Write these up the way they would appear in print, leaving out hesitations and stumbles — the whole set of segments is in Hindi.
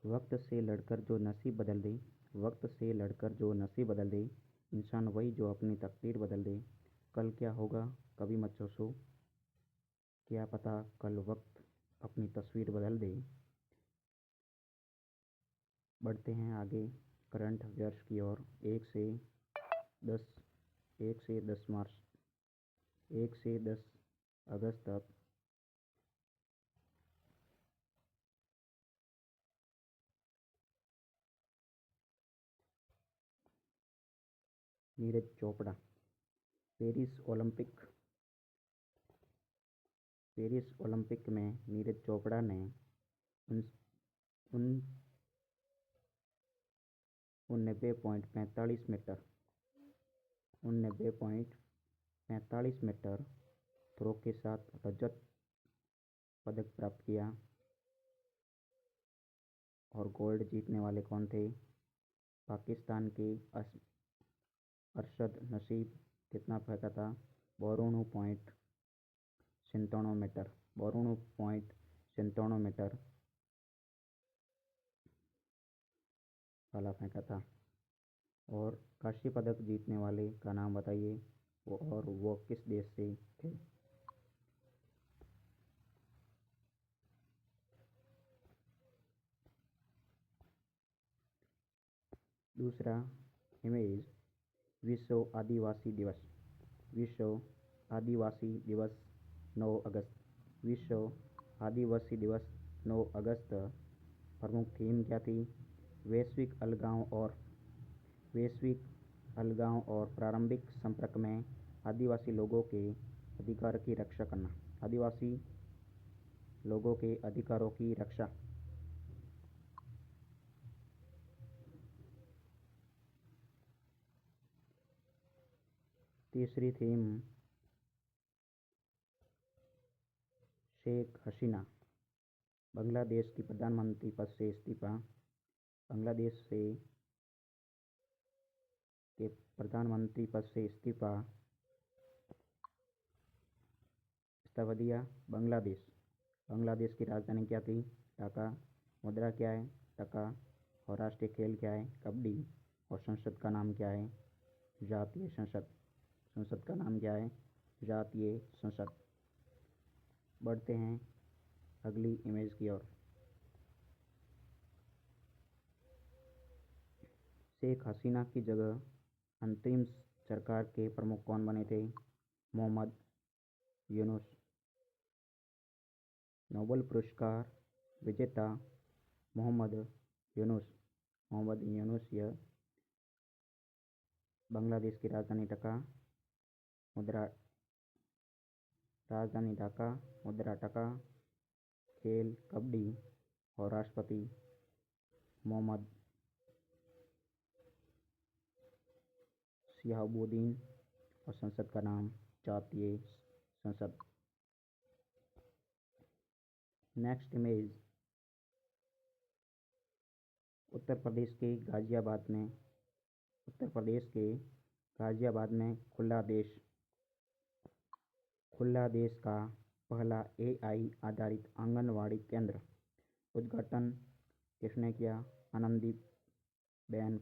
वक्त से लड़कर जो नसीब बदल दे, वक्त से लड़कर जो नसीब बदल दे, इंसान वही जो अपनी तकदीर बदल दे। कल क्या होगा कभी मत सोचो, क्या पता कल वक्त अपनी तस्वीर बदल दे। बढ़ते हैं आगे करंट अफेयर्स की ओर। 10 1 से 10 मार्च 1 से 10 अगस्त तक Neeraj Chopra. Paris Olympic Paris Olympic में नीरज चोपड़ा ने उन 90.45 मीटर थ्रो के साथ रजत पदक प्राप्त किया। और गोल्ड जीतने वाले कौन थे? पाकिस्तान के अरशद नसीब। कितना फेंका था? 92.97 मीटर। 92.97 मीटर भाला फेंका था। और कांस्य पदक जीतने वाले का नाम बताइए, वो किस देश से थे? दूसरा इमेज, विश्व आदिवासी दिवस। विश्व आदिवासी दिवस 9 अगस्त। विश्व आदिवासी दिवस 9 अगस्त। प्रमुख थीम क्या थी? वैश्विक अलगाव और प्रारंभिक संपर्क में आदिवासी लोगों के अधिकार की रक्षा करना। आदिवासी लोगों के अधिकारों की रक्षा। तीसरी थीम, शेख हसीना बांग्लादेश की प्रधानमंत्री पद से इस्तीफा। बांग्लादेश के प्रधानमंत्री पद से इस्तीफा दिया। बांग्लादेश की राजधानी क्या थी? ढाका। मुद्रा क्या है? टका। और राष्ट्रीय खेल क्या है? कबड्डी। और संसद का नाम क्या है? जातीय संसद। संसद का नाम क्या है? जातीय संसद। बढ़ते हैं अगली इमेज की ओर। शेख हसीना की जगह अंतरिम सरकार के प्रमुख कौन बने थे? मोहम्मद यूनुस। नोबेल पुरस्कार विजेता मोहम्मद यूनुस यह। बांग्लादेश की राजधानी ढाका। मुद्रा टका। खेल कबड्डी। और राष्ट्रपति मोहम्मद शिहाबुद्दीन। और संसद का नाम जातीय संसद। नेक्स्ट इमेज, उत्तर प्रदेश के गाजियाबाद में खुला देश का पहला AI आधारित आंगनवाड़ी केंद्र उद्घाटन किसने किया? आनंदीबेन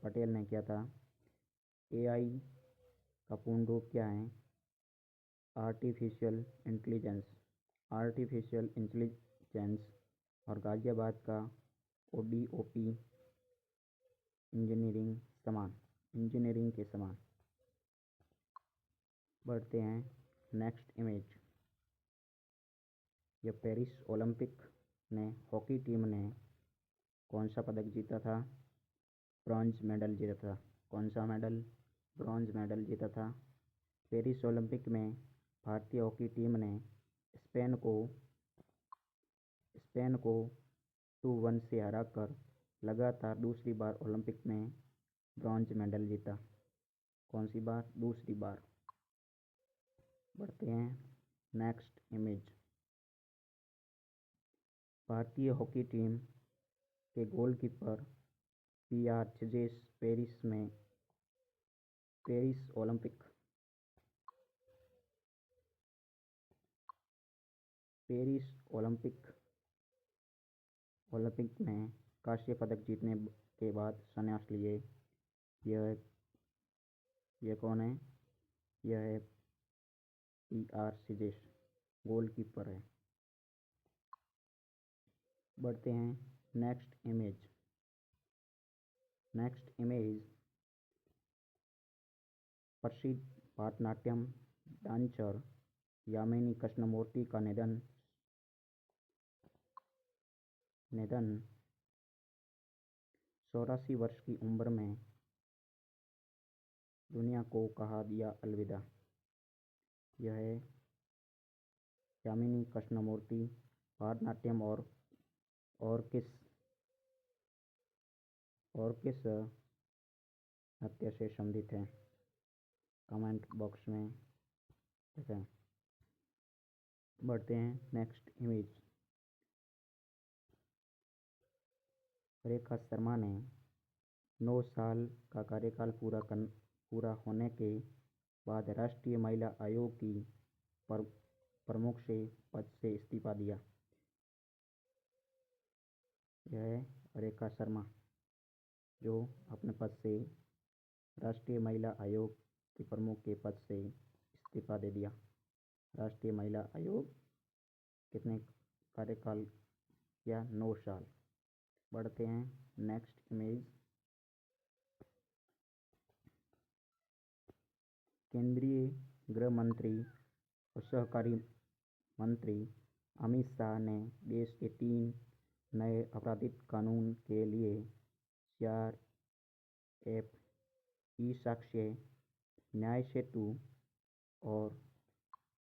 पटेल ने किया था। AI का पूर्ण रूप क्या है? Artificial intelligence. और गाजियाबाद का ODOP इंजीनियरिंग के समान। बढ़ते हैं नेक्स्ट इमेज। यह पेरिस ओलंपिक में हॉकी टीम ने कौन सा पदक जीता था? ब्रॉन्ज मेडल जीता था। कौन सा मेडल? ब्रॉन्ज मेडल जीता था। पेरिस ओलंपिक में भारतीय हॉकी टीम ने स्पेन को 2-1 से हराकर लगातार दूसरी बार ओलंपिक में ब्रॉन्ज मेडल जीता। कौन सी बार? दूसरी बार। बढ़ते हैं नेक्स्ट इमेज। भारतीय हॉकी टीम के गोलकीपर PR चिजेस पेरिस ओलंपिक ओलंपिक में कांस्य पदक जीतने के बाद संन्यास लिए। यह कौन है? यह है PR सिजेश, गोलकीपर है। बढ़ते हैं नेक्स्ट इमेज। प्रसिद्ध भरतनाट्यम डांसर यामिनी कृष्णमूर्ति का निधन 84 वर्ष की उम्र में दुनिया को कहा दिया अलविदा। यह है यामिनी कृष्णमूर्ति। भरतनाट्यम और किस नृत्य से संबंधित है? कमेंट बॉक्स में बताएं। बढ़ते हैं नेक्स्ट इमेज। रेखा शर्मा ने 9 साल का कार्यकाल पूरा होने के बाद राष्ट्रीय महिला आयोग की प्रमुख से पद से इस्तीफा दिया। यह है रेखा शर्मा जो अपने पद से राष्ट्रीय महिला आयोग के प्रमुख के पद से इस्तीफा दे दिया। राष्ट्रीय महिला आयोग कितने कार्यकाल या 9 साल। बढ़ते हैं नेक्स्ट इमेज। केंद्रीय गृह मंत्री और सहकारी मंत्री अमित शाह ने देश के 3 नए आपराधिक कानून के लिए CRF, ई-साक्ष्य, न्याय सेतु और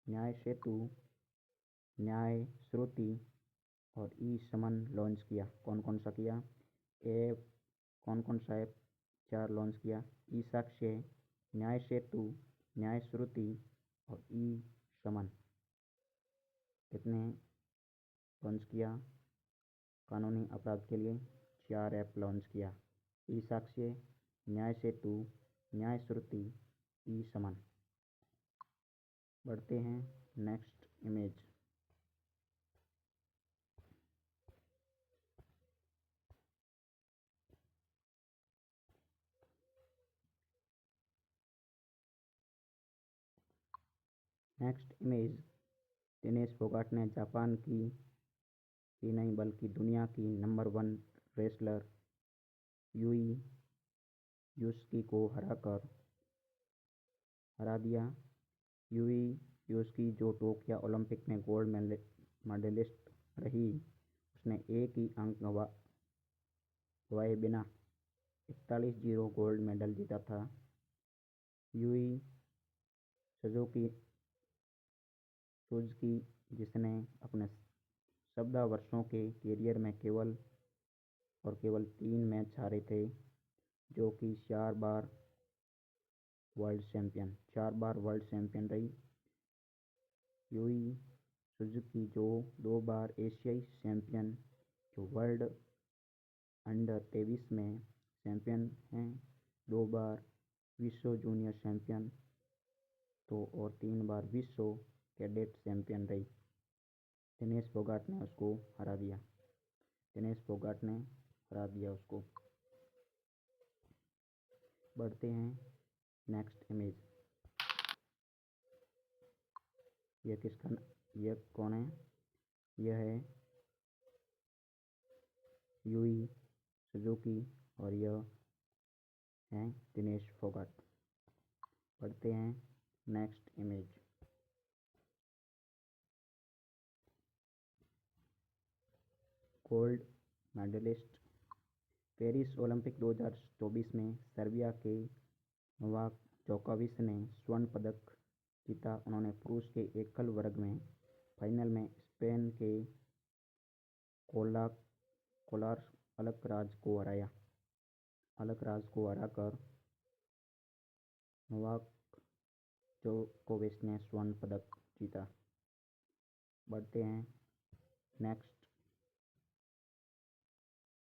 न्याय श्रुति और ई-समन लॉन्च किया। कौन कौन सा किया? कौन कौन सा ऐप 4 लॉन्च किया? ई-साक्ष्य, न्याय सेतु, न्याय श्रुति और ई-समन। कितने लॉन्च किया? कानूनी अपराध के लिए 4 ऐप लॉन्च किया। ई-साक्ष्य, न्याय सेतु, न्याय श्रुति, ई-समन। बढ़ते हैं नेक्स्ट इमेज। दिनेश फोगाट ने जापान की ही नहीं बल्कि दुनिया की नंबर 1 रेसलर यूई यूस्की को हरा दिया। यूई यूस्की जो टोक्यो ओलंपिक में गोल्ड मेडलिस्ट रही, उसने एक ही अंक गंवाए बिना 41-0 गोल्ड मेडल जीता था। यूई सुजुकी जिसने अपने 14 वर्षों के कैरियर में केवल 3 मैच हारे थे, जो कि 4 बार वर्ल्ड चैंपियन रही। यूई सुजुकी जो 2 बार एशियाई चैंपियन, जो वर्ल्ड अंडर-23 में चैंपियन हैं, 2 बार विश्व जूनियर चैंपियन और 3 बार विश्व कैडेट चैंपियन रही। दिनेश फोगाट ने हरा दिया उसको। बढ़ते हैं नेक्स्ट इमेज। यह कौन है? यह है यूई सुजुकी और यह है दिनेश फोगाट। बढ़ते हैं next image. Gold medalist. Paris Olympic 2024 में सर्बिया के नोवाक जोकोविच ने स्वर्ण पदक जीता। उन्होंने पुरुष के एकल वर्ग में फाइनल में स्पेन के कार्लोस अल्कराज को हराकर नोवाक जोकोविच ने स्वर्ण पदक जीता। बढ़ते हैं नेक्स्ट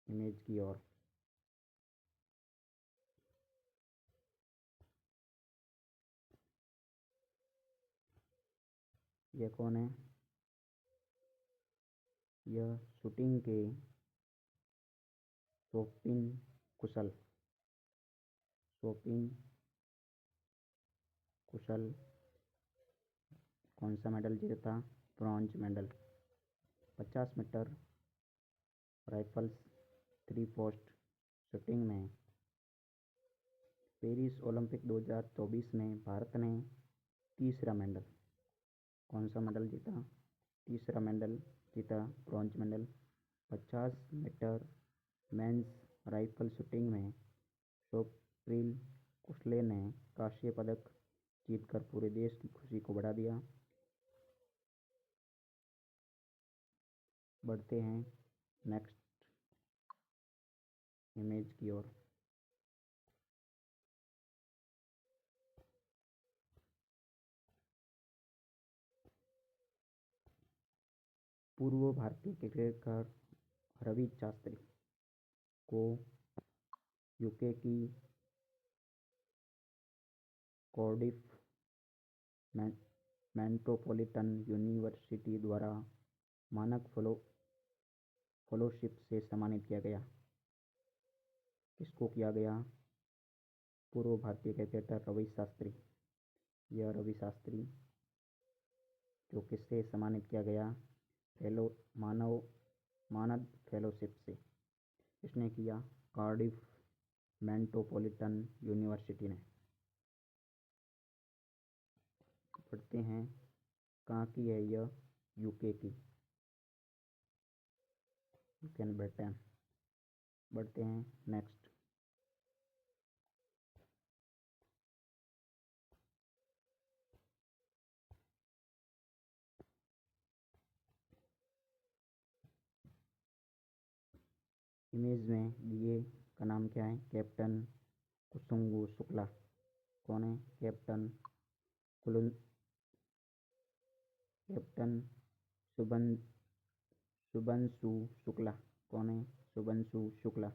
इमेज की ओर। यह कौन है? यह शूटिंग के शोपिन कुशल, शोपिन कुशल कौन सा मेडल जीता था? Bronze medal. 50 meter rifles 3 post shooting में पेरिस ओलंपिक 2024 में भारत ने तीसरा मेडल, कौन सा मेडल जीता? तीसरा मेडल जीता, bronze medal. 50 meter men's rifle shooting में स्वप्निल कुशले ने कांस्य पदक जीतकर पूरे देश की खुशी को बढ़ा दिया। बढ़ते हैं नेक्स्ट इमेज की ओर। पूर्व भारतीय क्रिकेटर रवि शास्त्री को यूके की कार्डिफ मेट्रोपॉलिटन यूनिवर्सिटी द्वारा मानक फेलोशिप से सम्मानित किया गया। किसको किया गया? पूर्व भारतीय क्रिकेटर रवि शास्त्री। यह रवि शास्त्री जो किससे सम्मानित किया गया? मानद फेलोशिप से। इसने किया कार्डिफ मेट्रोपॉलिटन यूनिवर्सिटी ने। पढ़ते हैं कहाँ की है यह? यूके की, यूके ब्रिटेन। बढ़ते हैं नेक्स्ट। इमेज में दिए का नाम क्या है? कैप्टन कुसुंगु शुक्ला। कौन है? कैप्टन शुभंशु शुक्ला। कौन है? शुभंशु शुक्ला।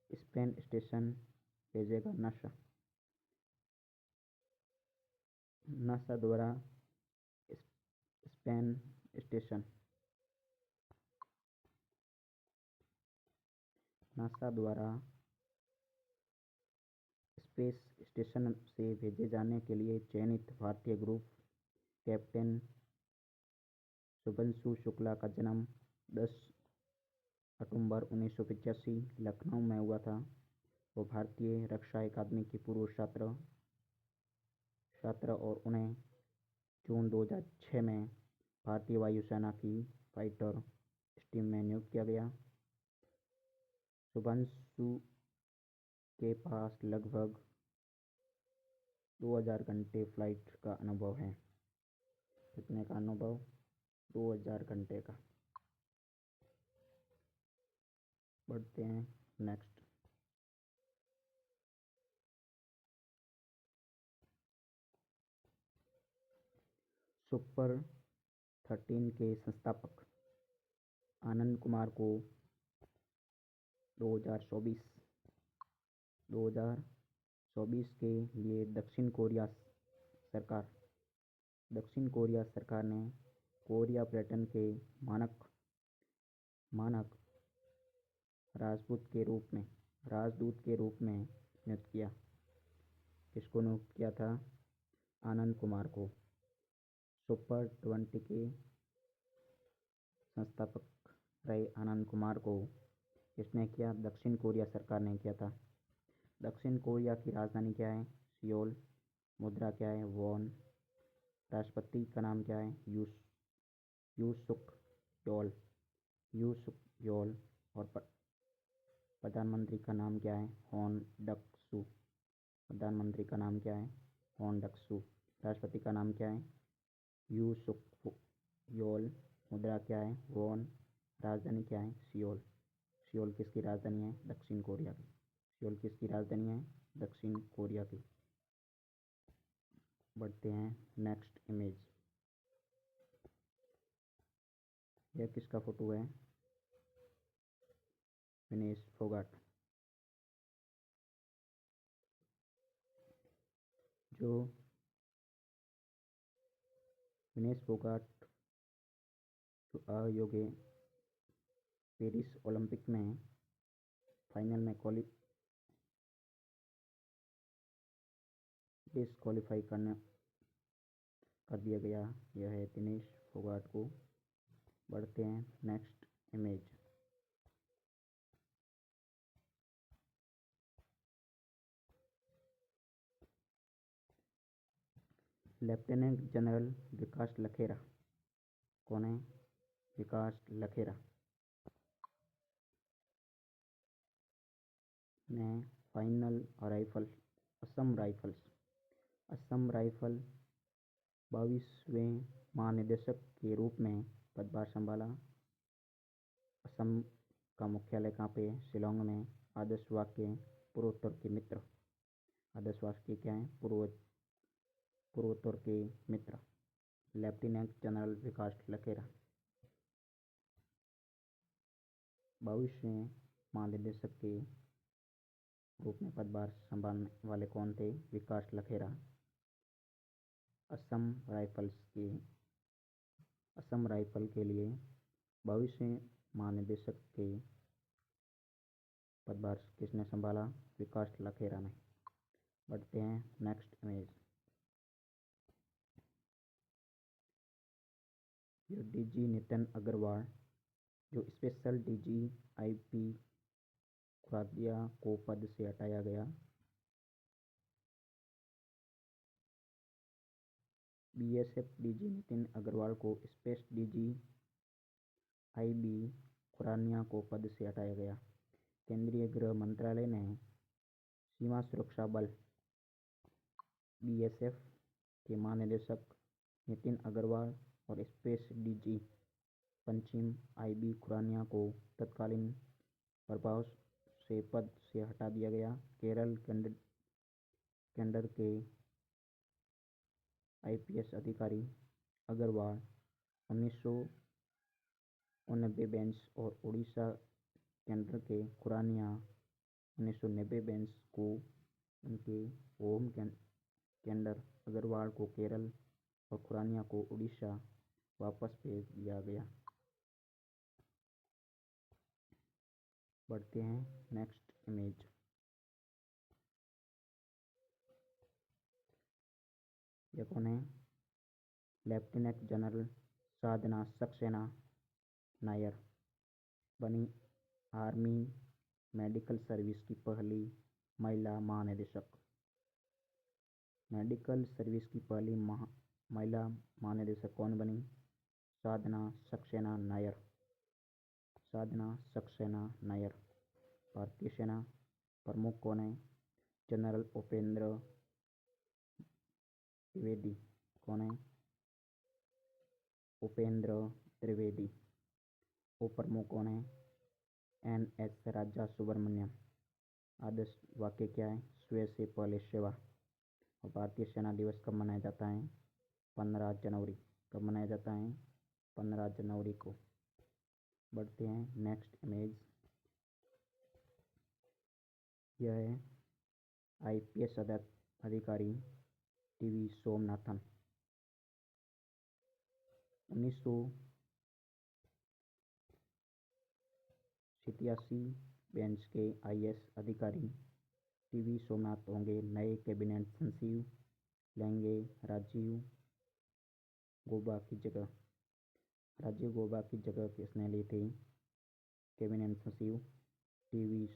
स्पेन स्टेशन भेजेगा नासा द्वारा स्पेन स्टेशन, नासा द्वारा स्पेस स्टेशन से भेजे जाने के लिए चयनित भारतीय ग्रुप कैप्टन शुभंशु शुक्ला का जन्म 10 अक्टूबर 1985 लखनऊ में हुआ था। वो भारतीय रक्षा अकादमी की पूर्व छात्र और उन्हें जून 2006 में भारतीय वायुसेना की फाइटर टीम में नियुक्त किया गया। शुभंशु के पास लगभग 2000 घंटे फ्लाइट का अनुभव है। कितने का अनुभव? 2000 घंटे का। बढ़ते हैं नेक्स्ट। सुपर 13 के संस्थापक आनंद कुमार को 2024 के लिए दक्षिण कोरिया सरकार ने कोरिया पर्यटन के मानक राजदूत के रूप में नियुक्त किया। किसको नियुक्त किया था? आनंद कुमार को। सुपर 20 के संस्थापक रहे आनंद कुमार को किसने किया? दक्षिण कोरिया सरकार ने किया था। दक्षिण कोरिया की राजधानी क्या है? सियोल। मुद्रा क्या है? वॉन। राष्ट्रपति का नाम क्या है? यू सुक योल। और प्रधानमंत्री का नाम क्या है? होन डक सू। प्रधानमंत्री का नाम क्या है? होन डक सू। राष्ट्रपति का नाम क्या है? यू सुक योल। मुद्रा क्या है? वॉन। राजधानी क्या है? सियोल। सियोल किसकी राजधानी है? दक्षिण कोरिया की। सियोल किसकी राजधानी है? दक्षिण कोरिया की। बढ़ते हैं नेक्स्ट इमेज। यह किसका फोटो है? विनेश फोगाट। जो विनेश फोगाट जो अयोग्य पेरिस ओलंपिक में फाइनल में डिस्क्वालीफाई कर दिया गया। यह है दिनेश फोगाट को। बढ़ते हैं नेक्स्ट इमेज। लेफ्टिनेंट जनरल विकास लखेरा। कौन है? विकास लखेरा ने फाइनल राइफल असम राइफल 22वें महानिदेशक के रूप में पदभार संभाला। असम का मुख्यालय कहाँ पे है? शिलोंग में। आदर्श वाक्य पूर्वोत्तर के मित्र। आदर्श वाक्य क्या है? पूर्वोत्तर के मित्र। लेफ्टिनेंट जनरल विकास लखेरा 22वें महानिदेशक के रूप में पदभार संभालने वाले कौन थे? विकास लखेरा। असम राइफल के लिए 22वें महानिदेशक के पदभार किसने संभाला? विकास लखेरा ने। बढ़ते हैं नेक्स्ट इमेज। जो डीजी नितिन अग्रवाल, जो स्पेशल डीजी आईपी खुरादिया को पद से हटाया गया। बीएसएफ डीजी नितिन अग्रवाल को स्पेशल डीजी आईबी खुरानिया को पद से हटाया गया। केंद्रीय गृह मंत्रालय ने सीमा सुरक्षा बल बीएसएफ के महानिदेशक नितिन अग्रवाल और स्पेशल डीजी पश्चिम आईबी खुरानिया को तत्कालीन प्रभाव से पद से हटा दिया गया। केरल कैडर के आईपीएस अधिकारी अग्रवाल 1989 बैच और उड़ीसा कैडर के खुरानिया 1990 बैच को उनके होम कैडर अग्रवाल को केरल और खुरानिया को उड़ीसा वापस भेज दिया गया। बढ़ते हैं नेक्स्ट इमेज। यह कौन है? लेफ्टिनेंट जनरल साधना सक्सेना नायर बनी आर्मी मेडिकल सर्विस की पहली महिला महानिदेशक। मेडिकल सर्विस की पहली महिला महानिदेशक कौन बनी? साधना सक्सेना नायर। भारतीय सेना प्रमुख कौन है? जनरल उपेंद्र त्रिवेदी। कौन है? उपेंद्र त्रिवेदी। उप प्रमुख कौन है? NS राजा सुब्रमण्यम। आदर्श वाक्य क्या है? स्वयं से पहले सेवा। और भारतीय सेना दिवस कब मनाया जाता है? 15 जनवरी। कब मनाया जाता है? 15 जनवरी को। बढ़ते हैं नेक्स्ट इमेज। यह है आईपीएस अधिकारी टीवी सोमनाथन। 1987 बैच के आईएएस अधिकारी टीवी सोमनाथ होंगे नए कैबिनेट सचिव। लेंगे राजीव गौबा की जगह किसने ली थी? कैबिनेट सचिव टीवी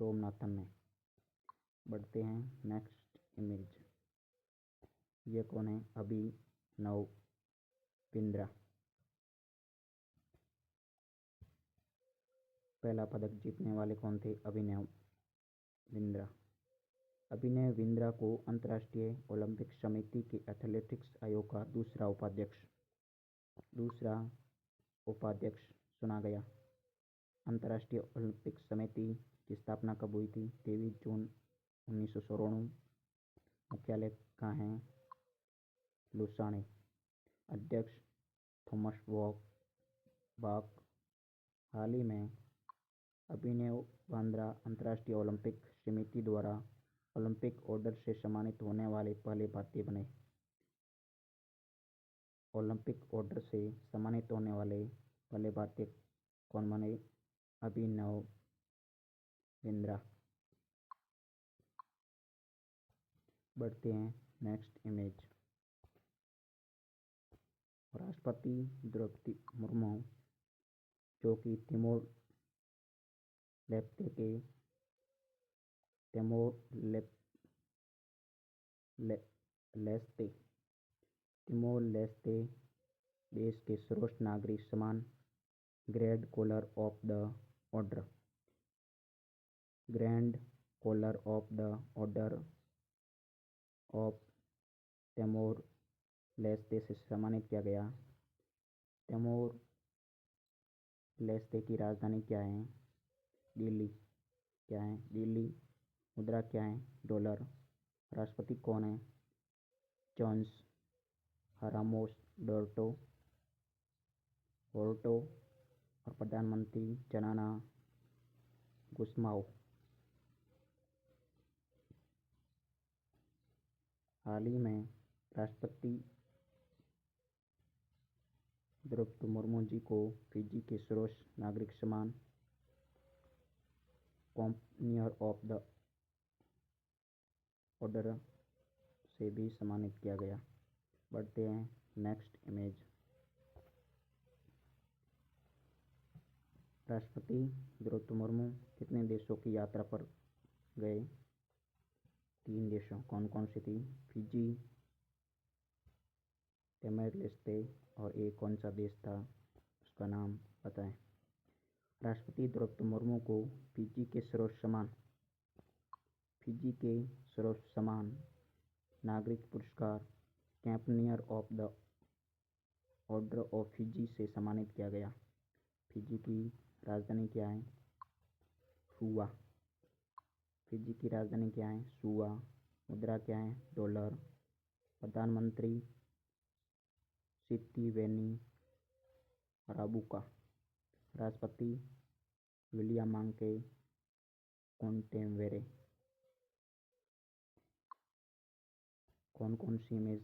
सोमनाथन ने। बढ़ते हैं नेक्स्ट इमेज। यह कौन है? अभिनव बिंद्रा। पहला पदक जीतने वाले कौन थे? अभिनव बिंद्रा को अंतर्राष्ट्रीय ओलंपिक समिति के एथलेटिक्स आयोग का दूसरा उपाध्यक्ष चुना गया। अंतर्राष्ट्रीय ओलंपिक समिति की स्थापना कब हुई थी? 23 जून 1994। मुख्यालय कहाँ है? लुसाने। अध्यक्ष थॉमस बाक। हाल ही में अभिनव बिंद्रा अंतर्राष्ट्रीय ओलंपिक समिति द्वारा ओलंपिक ऑर्डर से सम्मानित होने वाले पहले भारतीय बने। ओलंपिक ऑर्डर से सम्मानित होने वाले पहले भारतीय कौन बने? अभिनव बिंद्रा। बढ़ते हैं नेक्स्ट इमेज। राष्ट्रपति द्रौपदी मुर्मू जो कि तिमोर लेस्ते के तिमोर लेस्ते देश के सर्वोच्च नागरिक सम्मान grand collar of the order of Timor Leste से सम्मानित किया गया। तिमोर लेस्ते की राजधानी क्या है? दिल्ली। क्या है? दिल्ली। मुद्रा क्या है? डॉलर। राष्ट्रपति कौन है? जोन्स हरामोस होर्टो और प्रधानमंत्री जनाना गुस्माओ। हाल ही में राष्ट्रपति द्रौपदी मुर्मू जी को फिजी के सर्वोच्च नागरिक सम्मान कंपनियर ऑफ द ऑर्डर से भी सम्मानित किया गया। बढ़ते हैं नेक्स्ट इमेज। राष्ट्रपति द्रौपदी मुर्मू कितने देशों की यात्रा पर गए? 3 देशों। कौन कौन सी थी? फिजी, तिमोर लेस्ते और एक कौन सा देश था उसका नाम बताएं। राष्ट्रपति द्रौपदी मुर्मू को फिजी के सर्वोच्च सम्मान नागरिक पुरस्कार companion of the order of Fiji से सम्मानित किया गया। फिजी की राजधानी क्या है? सुआ। फिजी की राजधानी क्या है? सुआ। मुद्रा क्या है? डॉलर। प्रधानमंत्री सितिवेनी राबुका। राष्ट्रपति विलियम मांके कॉन्टेवेरे। कौन कौन सी इमेज